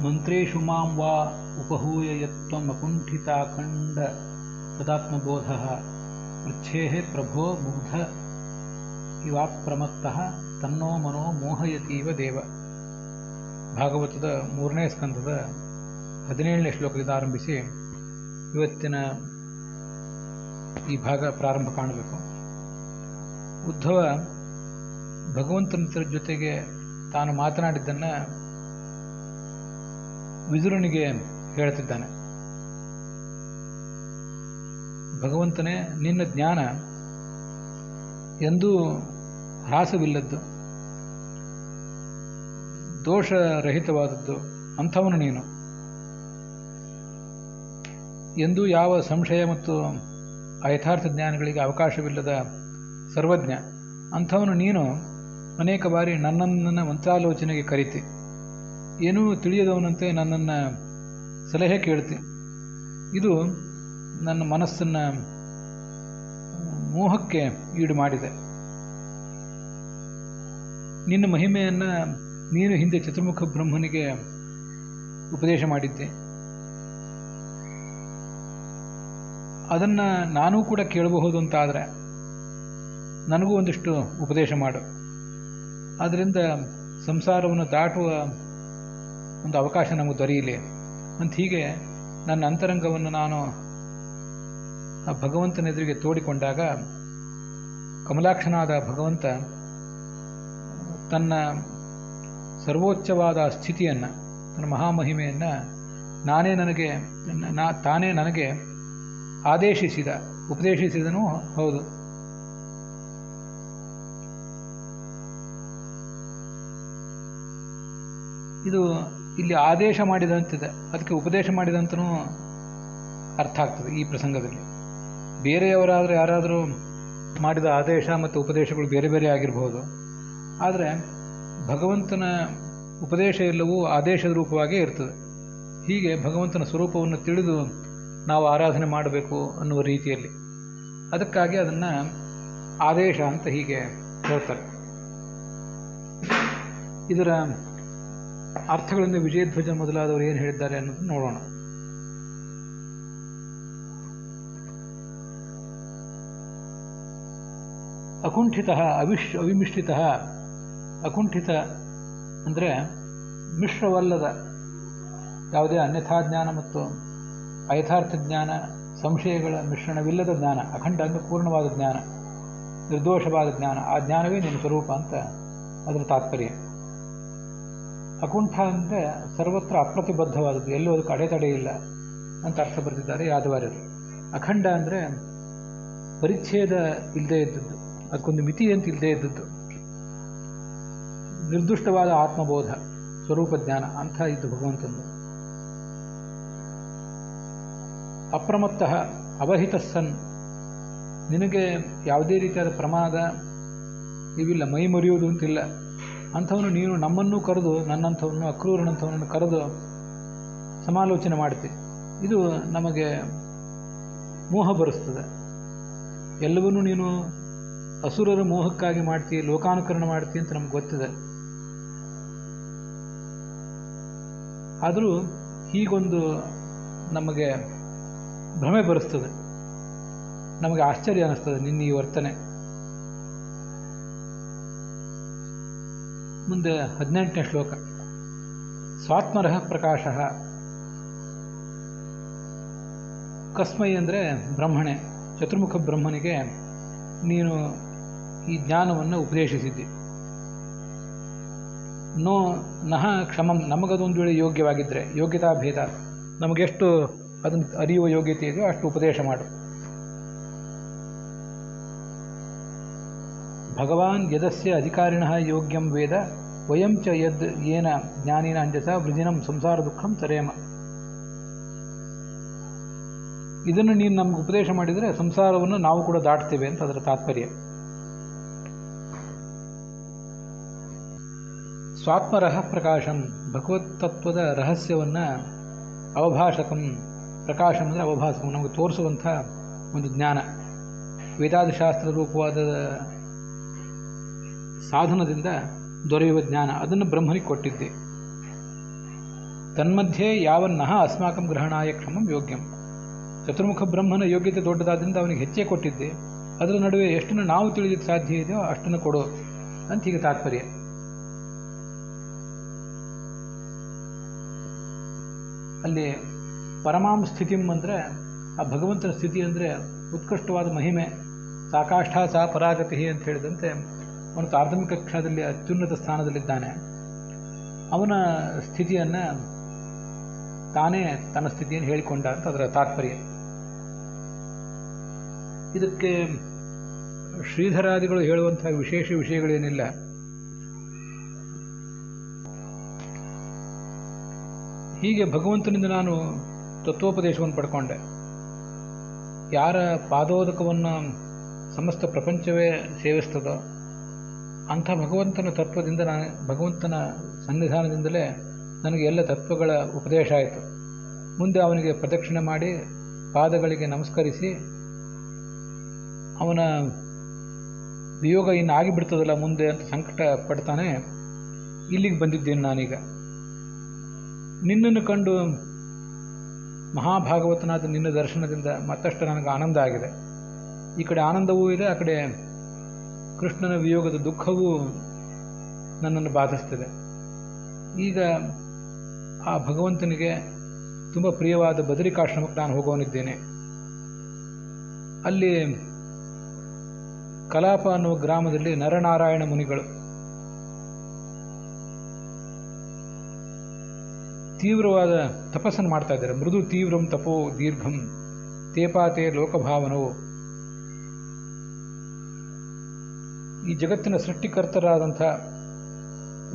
ಮಂತ್ರೇಷು ಮಾಂ ವಾ ಉಪಹೂಯ ಯತ್ವಂ ಅಕುಂಠಿತಾಖಂಡ ತದಾತ್ಮಬೋಧಃ ಪೃಚ್ಛೇಃ ಪ್ರಭೋ ಮುಗ್ಧ ಇವಾಪ್ರಮತ್ತಃ ತನ್ನೋ ಮನೋ ಮೋಹಯತೀವ ದೇವ. ಭಾಗವತದ 3ನೇ ಸ್ಕಂದದ 17ನೇ ಶ್ಲೋಕದಿಂದ ಆರಂಭಿಸಿ ಇವತ್ತಿನ ಈ ಭಾಗ ಪ್ರಾರಂಭ ಕಾಣಬೇಕು. ಉದ್ಧವ ಭಗವಂತನ ಜೊತೆಗೆ ತಾನು ಮಾತನಾಡಿದ್ದನ್ನು ವಿದುರನಿಗೆ ಹೇಳ್ತಿದ್ದಾನೆ. ಭಗವಂತನೇ, ನಿನ್ನ ಜ್ಞಾನ ಎಂದೂ ಹ್ರಾಸವಿಲ್ಲದ್ದು, ದೋಷರಹಿತವಾದದ್ದು. ಅಂಥವನು ನೀನು. ಎಂದೂ ಯಾವ ಸಂಶಯ ಮತ್ತು ಅಯಥಾರ್ಥ ಜ್ಞಾನಗಳಿಗೆ ಅವಕಾಶವಿಲ್ಲದ ಸರ್ವಜ್ಞ. ಅಂಥವನು ನೀನು ಅನೇಕ ಬಾರಿ ನನ್ನನ್ನು ಮಂತ್ರಾಲೋಚನೆಗೆ ಕರೀತಿ. ಏನೂ ತಿಳಿಯದವನಂತೆ ನನ್ನನ್ನು ಸಲಹೆ ಕೇಳ್ತಿ. ಇದು ನನ್ನ ಮನಸ್ಸನ್ನು ಮೋಹಕ್ಕೆ ಈಡು ಮಾಡಿದೆ. ನಿನ್ನ ಮಹಿಮೆಯನ್ನು ನೀನು ಹಿಂದೆ ಚತುರ್ಮುಖ ಬ್ರಹ್ಮನಿಗೆ ಉಪದೇಶ ಮಾಡಿದ್ದೆ. ಅದನ್ನು ನಾನೂ ಕೂಡ ಕೇಳಬಹುದು ಅಂತಾದರೆ ನನಗೂ ಒಂದಿಷ್ಟು ಉಪದೇಶ ಮಾಡು. ಆದ್ದರಿಂದ ಸಂಸಾರವನ್ನು ದಾಟುವ ಒಂದು ಅವಕಾಶ ನಮಗೆ ದೊರೆಯಲಿ ಅಂತ ಹೀಗೆ ನನ್ನ ಅಂತರಂಗವನ್ನು ನಾನು ಆ ಭಗವಂತನ ಎದುರಿಗೆ ತೋಡಿಕೊಂಡಾಗ ಕಮಲಾಕ್ಷನಾದ ಭಗವಂತ ತನ್ನ ಸರ್ವೋಚ್ಚವಾದ ಸ್ಥಿತಿಯನ್ನು, ತನ್ನ ಮಹಾಮಹಿಮೆಯನ್ನು ತಾನೇ ನನಗೆ ಉಪದೇಶಿಸಿದನೂ ಹೌದು. ಇದು ಇಲ್ಲಿ ಆದೇಶ ಮಾಡಿದಂತಿದೆ, ಅದಕ್ಕೆ ಉಪದೇಶ ಮಾಡಿದಂತನೂ ಅರ್ಥ ಆಗ್ತದೆ ಈ ಪ್ರಸಂಗದಲ್ಲಿ. ಬೇರೆಯವರಾದರೆ ಯಾರಾದರೂ ಮಾಡಿದ ಆದೇಶ ಮತ್ತು ಉಪದೇಶಗಳು ಬೇರೆ ಬೇರೆ ಆಗಿರಬಹುದು. ಆದರೆ ಭಗವಂತನ ಉಪದೇಶ ಎಲ್ಲವೂ ಆದೇಶದ ರೂಪವಾಗೇ ಇರ್ತದೆ. ಹೀಗೆ ಭಗವಂತನ ಸ್ವರೂಪವನ್ನು ತಿಳಿದು ನಾವು ಆರಾಧನೆ ಮಾಡಬೇಕು ಅನ್ನುವ ರೀತಿಯಲ್ಲಿ, ಅದಕ್ಕಾಗಿ ಅದನ್ನು ಆದೇಶ ಅಂತ ಹೀಗೆ ಹೇಳ್ತಾರೆ. ಇದರ ಅರ್ಥಗಳಿಂದ ವಿಜಯಧ್ವಜ ಮೊದಲಾದವರು ಏನು ಹೇಳಿದ್ದಾರೆ ಅನ್ನೋದು ನೋಡೋಣ. ಅಕುಂಠಿತ ಅವಿಮಿಶ್ರಿತ. ಅಕುಂಠಿತ ಅಂದರೆ ಮಿಶ್ರವಲ್ಲದ, ಯಾವುದೇ ಅನ್ಯಥಾ ಜ್ಞಾನ ಮತ್ತು ಅಯಥಾರ್ಥ ಜ್ಞಾನ, ಸಂಶಯಗಳ ಮಿಶ್ರಣವಿಲ್ಲದ ಜ್ಞಾನ. ಅಖಂಡ ಅಂದರೆ ಪೂರ್ಣವಾದ ಜ್ಞಾನ, ನಿರ್ದೋಷವಾದ ಜ್ಞಾನ. ಆ ಜ್ಞಾನವೇ ನಿನ್ನ ಸ್ವರೂಪ ಅಂತ ಅದರ ತಾತ್ಪರ್ಯ. ಅಕುಂಠ ಅಂದರೆ ಸರ್ವತ್ರ ಅಪ್ರತಿಬದ್ಧವಾದದ್ದು, ಎಲ್ಲೂ ಅದಕ್ಕೆ ಅಡೆತಡೆ ಇಲ್ಲ ಅಂತ ಅರ್ಥ ಬರೆದಿದ್ದಾರೆ ಯಾದವಾರ್ಯರು. ಅಖಂಡ ಅಂದರೆ ಪರಿಚ್ಛೇದ ಇಲ್ಲದೆ ಇದ್ದದ್ದು, ಅದಕ್ಕೊಂದು ಮಿತಿ ಅಂತ ಇಲ್ಲದೆ ಇದ್ದದ್ದು. ನಿರ್ದುಷ್ಟವಾದ ಆತ್ಮಬೋಧ, ಸ್ವರೂಪ ಜ್ಞಾನ ಅಂಥ ಇದ್ದು ಭಗವಂತನು. ಅಪ್ರಮತ್ತ ಅವಹಿತ ಸನ್, ನಿನಗೆ ಯಾವುದೇ ರೀತಿಯಾದ ಪ್ರಮಾದ ಇವಿಲ್ಲ, ಮೈ ಮರೆಯುವುದು ಅಂತಿಲ್ಲ. ಅಂಥವನು ನೀನು ನಮ್ಮನ್ನೂ ಕರೆದು, ನನ್ನಂಥವನ್ನು ಅಕ್ರೂರನಂಥವನನ್ನು ಕರೆದು ಸಮಾಲೋಚನೆ ಮಾಡ್ತಿ. ಇದು ನಮಗೆ ಮೋಹ ಬರೆಸ್ತದೆ. ಎಲ್ಲವನ್ನೂ ನೀನು ಅಸುರರ ಮೋಹಕ್ಕಾಗಿ ಮಾಡ್ತೀಯ, ಲೋಕಾನುಕರಣ ಮಾಡ್ತೀಯ ಅಂತ ನಮ್ಗೆ ಗೊತ್ತಿದೆ. ಆದರೂ ಹೀಗೊಂದು ನಮಗೆ ಭ್ರಮೆ ಬರೆಸ್ತದೆ, ನಮಗೆ ಆಶ್ಚರ್ಯ ಅನ್ನಿಸ್ತದೆ ನಿನ್ನ ಈ ವರ್ತನೆ. ಮುಂದೆ 18ನೇ ಶ್ಲೋಕ. ಸ್ವಾತ್ಮರಃ ಪ್ರಕಾಶಃ. ಕಸ್ಮೈ ಅಂದರೆ ಬ್ರಹ್ಮಣೆ, ಚತುರ್ಮುಖ ಬ್ರಹ್ಮನಿಗೆ ನೀನು ಈ ಜ್ಞಾನವನ್ನು ಉಪದೇಶಿಸಿದ್ದಿ. ನಹ ಕ್ಷಮಂ, ನಮಗದೊಂದು ವೇಳೆ ಯೋಗ್ಯವಾಗಿದ್ದರೆ, ಯೋಗ್ಯತಾ ಭೇದ, ನಮಗೆಷ್ಟು ಅದನ್ನು ಅರಿಯುವ ಯೋಗ್ಯತೆ ಇದೆಯೋ ಅಷ್ಟು ಉಪದೇಶ ಮಾಡು. ಭಗವಾನ್ ಯದಸ್ಯ ಅಧಿಕಾರಿಣಃ ಯೋಗ್ಯಂ ವೇದ ವಯಂ ಚ ಯದ್ ಯೇನ ಜ್ಞಾನಿನ ಅಂಜಸ ವೃಜಿನಂ ಸಂಸಾರ ದುಃಖಂ ತರೇಮ. ಇದನ್ನು ನೀನು ನಮ್ಗೆ ಉಪದೇಶ ಮಾಡಿದರೆ ಸಂಸಾರವನ್ನು ನಾವು ಕೂಡ ದಾಟ್ತೇವೆ ಅಂತ ಅದರ ತಾತ್ಪರ್ಯ. ಸ್ವಾತ್ಮರಹ ಪ್ರಕಾಶಂ, ಭಗವತ್ ತತ್ವದ ರಹಸ್ಯವನ್ನು ಅವಭಾಷಕಂ, ಪ್ರಕಾಶಂ ಅಂದರೆ ಅವಭಾಸಕಂ, ನಮಗೆ ತೋರಿಸುವಂಥ ಒಂದು ಜ್ಞಾನ. ವೇದಾದಿಶಾಸ್ತ್ರ ರೂಪವಾದ ಸಾಧನದಿಂದ ದೊರೆಯುವ ಜ್ಞಾನ, ಅದನ್ನು ಬ್ರಹ್ಮನಿಗೆ ಕೊಟ್ಟಿದ್ದೆ. ತನ್ಮಧ್ಯೆ ಯಾವನ್ನಹ ಅಸ್ಮಾಕಂ ಗ್ರಹಣಾಯ ಕ್ಷಮಂ ಯೋಗ್ಯಂ. ಚತುರ್ಮುಖ ಬ್ರಹ್ಮನ ಯೋಗ್ಯತೆ ದೊಡ್ಡದಾದ್ರಿಂದ ಅವನಿಗೆ ಹೆಚ್ಚೇ ಕೊಟ್ಟಿದ್ದೆ, ಅದರ ನಡುವೆ ಎಷ್ಟನ್ನು ನಾವು ತಿಳಿಯಲಿಕ್ಕೆ ಸಾಧ್ಯ ಇದೆಯೋ ಅಷ್ಟನ್ನು ಕೊಡು ಅಂತ ಹೀಗೆ ತಾತ್ಪರ್ಯ. ಅಲ್ಲಿ ಪರಮಾಂ ಸ್ಥಿತಿಂ ಅಂದರೆ ಆ ಭಗವಂತನ ಸ್ಥಿತಿ ಅಂದರೆ ಉತ್ಕೃಷ್ಟವಾದ ಮಹಿಮೆ, ಸಾಕಾಷ್ಠ ಸಾ ಪರಾಗತಿ ಅಂತ ಹೇಳಿದಂತೆ ಅವನು ಪ್ರಾಥಮಿಕ ಕಕ್ಷಾದಲ್ಲಿ ಅತ್ಯುನ್ನತ ಸ್ಥಾನದಲ್ಲಿದ್ದಾನೆ. ಅವನ ಸ್ಥಿತಿಯನ್ನು ತಾನೇ ತನ್ನ ಸ್ಥಿತಿಯನ್ನು ಹೇಳಿಕೊಂಡ ಅಂತ ಅದರ ತಾತ್ಪರ್ಯ. ಇದಕ್ಕೆ ಶ್ರೀಧರಾದಿಗಳು ಹೇಳುವಂತಹ ವಿಶೇಷ ವಿಷಯಗಳೇನಿಲ್ಲ. ಹೀಗೆ ಭಗವಂತನಿಂದ ನಾನು ತತ್ವೋಪದೇಶವನ್ನು ಪಡ್ಕೊಂಡೆ. ಯಾರ ಪಾದೋದಕವನ್ನು ಸಮಸ್ತ ಪ್ರಪಂಚವೇ ಸೇವಿಸ್ತದೋ ಅಂಥ ಭಗವಂತನ ತತ್ವದಿಂದ ಭಗವಂತನ ಸನ್ನಿಧಾನದಿಂದಲೇ ನನಗೆ ಎಲ್ಲ ತತ್ವಗಳ ಉಪದೇಶ ಆಯಿತು. ಮುಂದೆ ಅವನಿಗೆ ಪ್ರದಕ್ಷಿಣೆ ಮಾಡಿ ಪಾದಗಳಿಗೆ ನಮಸ್ಕರಿಸಿ ಅವನ ವಿಯೋಗ ಇನ್ನು ಆಗಿಬಿಡ್ತದಲ್ಲ ಮುಂದೆ ಅಂತ ಸಂಕಟ ಪಡ್ತಾನೆ ಇಲ್ಲಿಗೆ ಬಂದಿದ್ದೇನೆ ನಾನೀಗ. ನಿನ್ನನ್ನು ಕಂಡು ಮಹಾಭಾಗವತನಾದ ನಿನ್ನ ದರ್ಶನದಿಂದ ಮತ್ತಷ್ಟು ನನಗೆ ಆನಂದ ಆಗಿದೆ. ಈ ಕಡೆ ಆನಂದವೂ ಇದೆ, ಆ ಕಡೆ ಕೃಷ್ಣನ ವಿಯೋಗದ ದುಃಖವೂ ನನ್ನನ್ನು ಬಾಧಿಸ್ತದೆ. ಈಗ ಆ ಭಗವಂತನಿಗೆ ತುಂಬ ಪ್ರಿಯವಾದ ಬದರಿಕಾಶ್ರಮಕ್ಕೆ ನಾನು ಹೋಗೋನಿದ್ದೇನೆ. ಅಲ್ಲಿ ಕಲಾಪ ಅನ್ನುವ ಗ್ರಾಮದಲ್ಲಿ ನರನಾರಾಯಣ ಮುನಿಗಳು ತೀವ್ರವಾದ ತಪಸ್ಸನ್ನು ಮಾಡ್ತಾ ಇದ್ದಾರೆ. ಮೃದು ತೀವ್ರಂ ತಪೋ ದೀರ್ಘಂ ತೇಪಾತೆ ಲೋಕಭಾವನವು. ಈ ಜಗತ್ತಿನ ಸೃಷ್ಟಿಕರ್ತರಾದಂಥ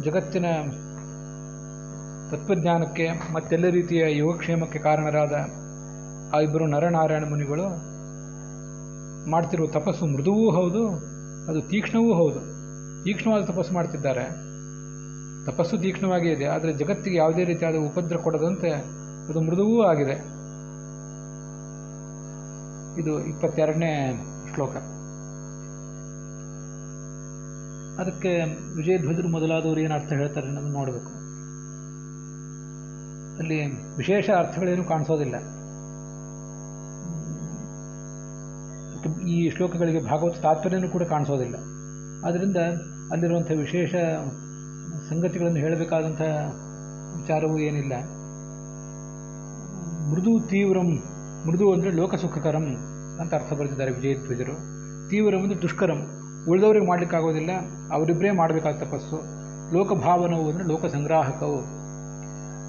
ಜಗತ್ತಿನ ತತ್ವಜ್ಞಾನಕ್ಕೆ ಮತ್ತೆಲ್ಲ ರೀತಿಯ ಯೋಗಕ್ಷೇಮಕ್ಕೆ ಕಾರಣರಾದ ಆ ಇಬ್ಬರು ನರನಾರಾಯಣ ಮುನಿಗಳು ಮಾಡ್ತಿರುವ ತಪಸ್ಸು ಮೃದುವೂ ಹೌದು, ಅದು ತೀಕ್ಷ್ಣವೂ ಹೌದು. ತೀಕ್ಷ್ಣವಾದ ತಪಸ್ಸು ಮಾಡ್ತಿದ್ದಾರೆ. ತಪಸ್ಸು ತೀಕ್ಷ್ಣವಾಗಿ ಇದೆ, ಆದರೆ ಜಗತ್ತಿಗೆ ಯಾವುದೇ ರೀತಿಯಾದ ಉಪದ್ರ ಕೊಡದಂತೆ ಅದು ಮೃದುವೂ ಆಗಿದೆ. ಇದು 22ನೇ ಶ್ಲೋಕ. ಅದಕ್ಕೆ ವಿಜಯಧ್ವಜರು ಮೊದಲಾದವರು ಏನು ಅರ್ಥ ಹೇಳ್ತಾರೆ ಅನ್ನೋದನ್ನು ನೋಡಬೇಕು. ಅಲ್ಲಿ ವಿಶೇಷ ಅರ್ಥಗಳೇನು ಕಾಣಿಸೋದಿಲ್ಲ. ಈ ಶ್ಲೋಕಗಳಿಗೆ ಭಾಗವತ ತಾತ್ಪರ್ಯನೂ ಕೂಡ ಕಾಣಿಸೋದಿಲ್ಲ. ಆದ್ದರಿಂದ ಅಲ್ಲಿರುವಂಥ ವಿಶೇಷ ಸಂಗತಿಗಳನ್ನು ಹೇಳಬೇಕಾದಂಥ ವಿಚಾರವೂ ಏನಿಲ್ಲ. ಮೃದು ತೀವ್ರಂ, ಮೃದು ಅಂದರೆ ಲೋಕಸುಖಕರಂ ಅಂತ ಅರ್ಥ ಬರೆದಿದ್ದಾರೆ ವಿಜಯಧ್ವಜರು. ತೀವ್ರಂ ಅಂದರೆ ದುಷ್ಕರಂ, ಉಳಿದವ್ರಿಗೆ ಮಾಡಲಿಕ್ಕಾಗೋದಿಲ್ಲ, ಅವರಿಬ್ಬರೇ ಮಾಡಬೇಕಾದ ತಪಸ್ಸು. ಲೋಕಭಾವನವು ಅಂದರೆ ಲೋಕ ಸಂಗ್ರಾಹಕವು,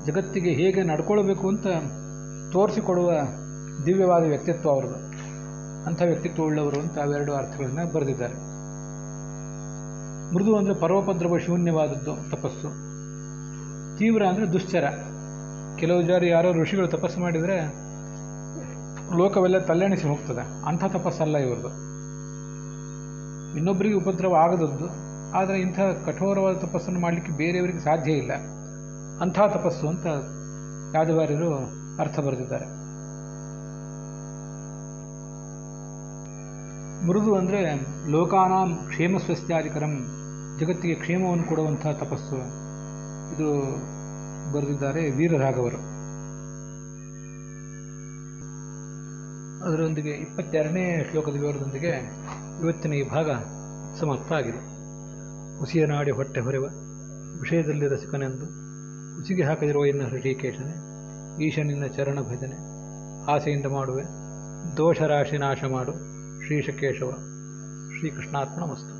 ಜಗತ್ತಿಗೆ ಹೇಗೆ ನಡ್ಕೊಳ್ಬೇಕು ಅಂತ ತೋರಿಸಿಕೊಡುವ ದಿವ್ಯವಾದ ವ್ಯಕ್ತಿತ್ವ ಅವ್ರದ್ದು. ಅಂಥ ವ್ಯಕ್ತಿತ್ವ ಉಳ್ಳವರು ಅಂತ ಅವೆರಡು ಅರ್ಥಗಳನ್ನು ಬರೆದಿದ್ದಾರೆ. ಮೃದು ಅಂದರೆ ಪರೋಪದ್ರವ ಶೂನ್ಯವಾದದ್ದು ತಪಸ್ಸು. ತೀವ್ರ ಅಂದರೆ ದುಶ್ಚರ. ಕೆಲವು ಜಾರಿ ಯಾರೋ ಋಷಿಗಳು ತಪಸ್ಸು ಮಾಡಿದರೆ ಲೋಕವೆಲ್ಲ ತಲ್ಲೆಣಿಸಿ ಹೋಗ್ತದೆ, ಅಂಥ ತಪಸ್ಸಲ್ಲ ಇವ್ರದ್ದು. ಇನ್ನೊಬ್ಬರಿಗೆ ಉಪದ್ರವ ಆಗದದ್ದು, ಆದರೆ ಇಂಥ ಕಠೋರವಾದ ತಪಸ್ಸನ್ನು ಮಾಡಲಿಕ್ಕೆ ಬೇರೆಯವರಿಗೆ ಸಾಧ್ಯ ಇಲ್ಲ, ಅಂಥ ತಪಸ್ಸು ಅಂತ ಯಾದವಾರ್ಯರು ಅರ್ಥ ಬರೆದಿದ್ದಾರೆ. ಮೃದು ಅಂದರೆ ಲೋಕಾನಾಂ ಕ್ಷೇಮ ಸ್ವಸ್ತ್ಯಾಧಿಕರಂ, ಜಗತ್ತಿಗೆ ಕ್ಷೇಮವನ್ನು ಕೊಡುವಂಥ ತಪಸ್ಸು. ಇದು ಬರೆದಿದ್ದಾರೆ ವೀರರಾಘವರು. ಅದರೊಂದಿಗೆ 22ನೇ ಶ್ಲೋಕದ ವಿವರದೊಂದಿಗೆ ಇವತ್ತಿನ ಈ ಭಾಗ ಸಮಾಪ್ತ ಆಗಿದೆ. ಹುಸಿಯ ನಾಡಿ ಹೊಟ್ಟೆ ಹೊರೆವ ವಿಷಯದಲ್ಲಿ ರಸಿಕನೆಂದು ಹುಸಿಗೆ ಹಾಕದಿರುವ ಎನ್ನ ಹೃಷಿಕೇಶನೆ, ಈಶನಿನ್ನ ಚರಣ ಭಜನೆ ಆಸೆಯಿಂದ ಮಾಡುವೆ, ದೋಷರಾಶಿ ನಾಶ ಮಾಡು ಶ್ರೀಶಕೇಶವ. ಶ್ರೀಕೃಷ್ಣಾರ್ಪಣಮಸ್ತು.